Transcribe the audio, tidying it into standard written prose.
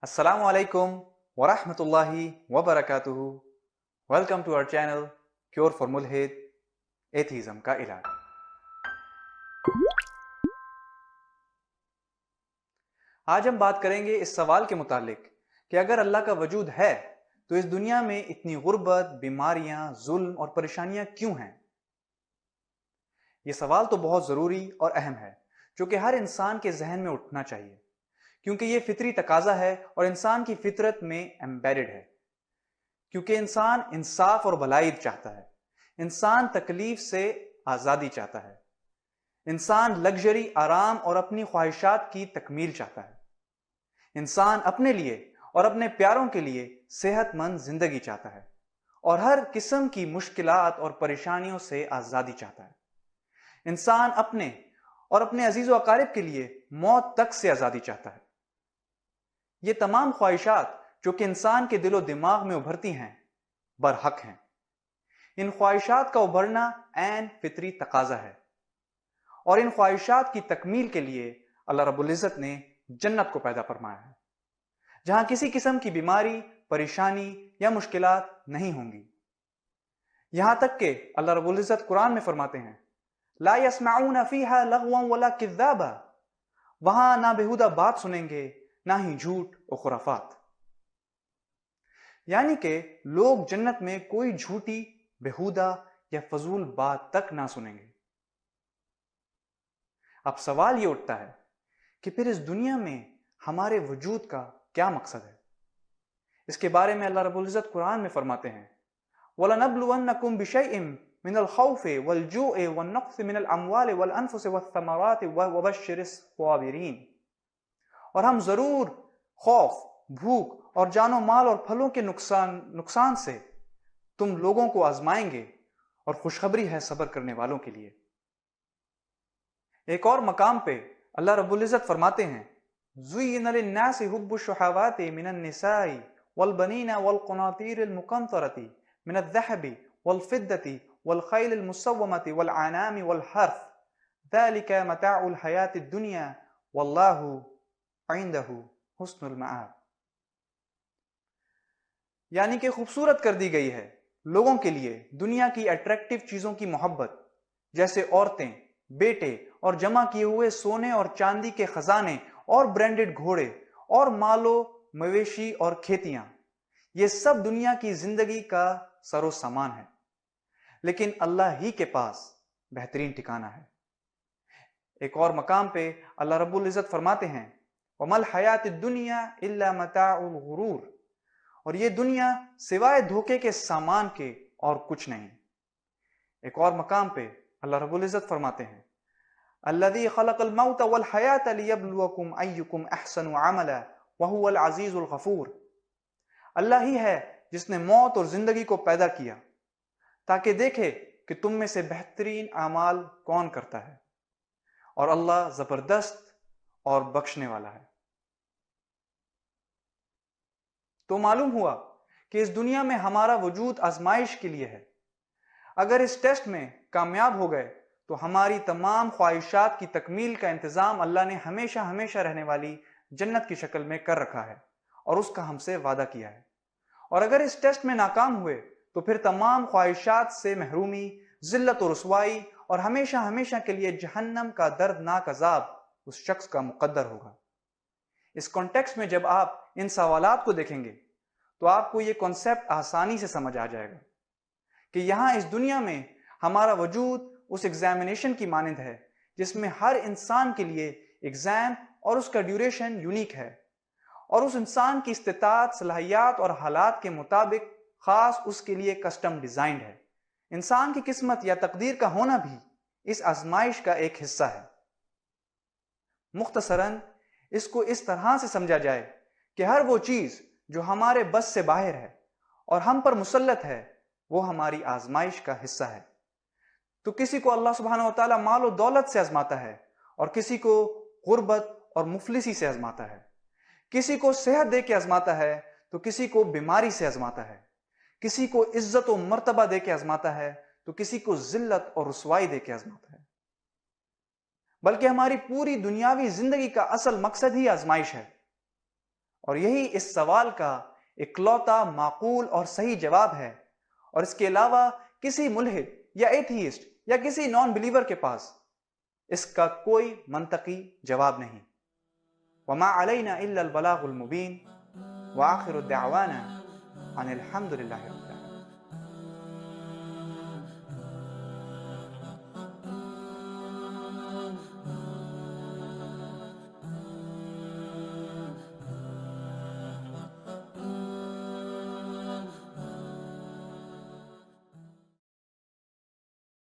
السلام علیکم ورحمۃ اللہ وبرکاتہ۔ Welcome to our channel cure for ملحد، ایتھیزم کا علاج۔ آج ہم بات کریں گے اس سوال کے متعلق کہ اگر اللہ کا وجود ہے تو اس دنیا میں اتنی غربت، بیماریاں، ظلم اور پریشانیاں کیوں ہیں؟ یہ سوال تو بہت ضروری اور اہم ہے جو کہ ہر انسان کے ذہن میں اٹھنا چاہیے، کیونکہ یہ فطری تقاضا ہے اور انسان کی فطرت میں ایمبیڈڈ ہے۔ کیونکہ انسان انصاف اور بھلائی چاہتا ہے، انسان تکلیف سے آزادی چاہتا ہے، انسان لگژری، آرام اور اپنی خواہشات کی تکمیل چاہتا ہے، انسان اپنے لیے اور اپنے پیاروں کے لیے صحت مند زندگی چاہتا ہے اور ہر قسم کی مشکلات اور پریشانیوں سے آزادی چاہتا ہے۔ انسان اپنے اور اپنے عزیز و اقارب کے لیے موت تک سے آزادی چاہتا ہے۔ یہ تمام خواہشات جو کہ انسان کے دل و دماغ میں ابھرتی ہیں برحق ہیں۔ ان خواہشات کا ابھرنا عین فطری تقاضا ہے، اور ان خواہشات کی تکمیل کے لیے اللہ رب العزت نے جنت کو پیدا فرمایا ہے، جہاں کسی قسم کی بیماری، پریشانی یا مشکلات نہیں ہوں گی۔ یہاں تک کہ اللہ رب العزت قرآن میں فرماتے ہیں لا يسمعون فيها لغوا ولا كذابا، وہاں نہ بےہودہ بات سنیں گے نہ ہی جھوٹ و خرافات۔ یعنی کہ لوگ جنت میں کوئی جھوٹی، بےہودہ یا فضول بات تک نہ سنیں گے۔ اب سوال یہ اٹھتا ہے کہ پھر اس دنیا میں ہمارے وجود کا کیا مقصد ہے؟ اس کے بارے میں اللہ رب العزت قرآن میں فرماتے ہیں وَلَنَبْلُوَنَّكُمْ بِشَيْءٍ مِّنَ الْخَوْفِ وَالْجُوعِ وَالنَّقْصِ مِّنَ الْأَمْوَالِ وَالْأَنفُسِ وَالثَّمَرَاتِ وَبَشِّرِ الصَّابِرِينَ، اور ہم ضرور خوف، بھوک اور جان و مال اور پھلوں کے نقصان سے تم لوگوں کو آزمائیں گے، اور خوشخبری ہے صبر کرنے والوں کے لیے۔ ایک اور مقام پہ اللہ رب العزت فرماتے ہیں زُيِّنَ لِلنَّاسِ حُبُّ الشُّهَوَاتِ مِنَ النِّسَاءِ وَالْبَنِينَ وَالْقَنَاطِيرِ الْمُقَنطَرَةِ مِنَ الذَّهَبِ وَالْفِضَّةِ وَالْخَيْلِ الْمُسَوَّمَةِ وَالْأَنْعَامِ وَالْحَرْثِ ذَلِكَ مَتَاعُ الْحَيَاةِ الدُّنْيَا وَاللَّهُ عِندَهُ حُسْنُ الْمَآبِ، یعنی کہ خوبصورت کر دی گئی ہے لوگوں کے لیے دنیا کی اٹریکٹیو چیزوں کی محبت، جیسے عورتیں، بیٹے اور جمع کیے ہوئے سونے اور چاندی کے خزانے اور برانڈڈ گھوڑے اور مال و مویشی اور کھیتیاں۔ یہ سب دنیا کی زندگی کا سر و سامان ہے، لیکن اللہ ہی کے پاس بہترین ٹھکانہ ہے۔ ایک اور مقام پہ اللہ رب العزت فرماتے ہیں وَمَا الْحَيَاةُ الدُّنْيَا إِلَّا مَتَاعُ الْغُرُورِ، اور یہ دنیا سوائے دھوکے کے سامان کے اور کچھ نہیں۔ ایک اور مقام پہ اللہ رب العزت فرماتے ہیں الَّذِي خَلَقَ الْمَوْتَ وَالْحَيَاةَ لِيَبْلُوَكُمْ أَيُّكُمْ أَحْسَنُ عَمَلًا وَهُوَ الْعَزِيزُ الْغَفُورُ، اللہ ہی ہے جس نے موت اور زندگی کو پیدا کیا تاکہ دیکھے کہ تم میں سے بہترین اعمال کون کرتا ہے، اور اللہ زبردست اور بخشنے والا ہے۔ تو معلوم ہوا کہ اس دنیا میں ہمارا وجود آزمائش کے لیے ہے۔ اگر اس ٹیسٹ میں کامیاب ہو گئے تو ہماری تمام خواہشات کی تکمیل کا انتظام اللہ نے ہمیشہ ہمیشہ رہنے والی جنت کی شکل میں کر رکھا ہے اور اس کا ہم سے وعدہ کیا ہے۔ اور اگر اس ٹیسٹ میں ناکام ہوئے تو پھر تمام خواہشات سے محرومی، ذلت و رسوائی اور ہمیشہ ہمیشہ کے لیے جہنم کا دردناک عذاب اس شخص کا مقدر ہوگا۔ اس کانٹیکسٹ میں جب آپ ان سوالات کو دیکھیں گے تو آپ کو یہ کانسیپٹ آسانی سے سمجھ آ جائے گا کہ یہاں اس دنیا میں ہمارا وجود اس ایگزامینیشن کی مانند ہے جس میں ہر انسان کے لیے ایگزام اور اس کا ڈیوریشن یونیک ہے، اور اس انسان کی استطاعت، صلاحیات اور حالات کے مطابق خاص اس کے لیے کسٹم ڈیزائنڈ ہے۔ انسان کی قسمت یا تقدیر کا ہونا بھی اس آزمائش کا ایک حصہ ہے۔ مختصراً اس کو اس طرح سے سمجھا جائے کہ ہر وہ چیز جو ہمارے بس سے باہر ہے اور ہم پر مسلط ہے وہ ہماری آزمائش کا حصہ ہے۔ تو کسی کو اللہ سبحانہ و تعالیٰ مال و دولت سے آزماتا ہے، اور کسی کو غربت اور مفلسی سے آزماتا ہے، کسی کو صحت دے کے آزماتا ہے تو کسی کو بیماری سے آزماتا ہے، کسی کو عزت و مرتبہ دے کے آزماتا ہے تو کسی کو ذلت اور رسوائی دے کے آزماتا ہے۔ بلکہ ہماری پوری دنیاوی زندگی کا اصل مقصد ہی آزمائش ہے، اور یہی اس سوال کا اکلوتا معقول اور صحیح جواب ہے، اور اس کے علاوہ کسی ملحد یا ایتھیسٹ یا کسی نان بلیور کے پاس اس کا کوئی منطقی جواب نہیں۔ وما علینا الا البلاغ المبین، وآخر دعوانا ان الحمد للہ رب العالمین۔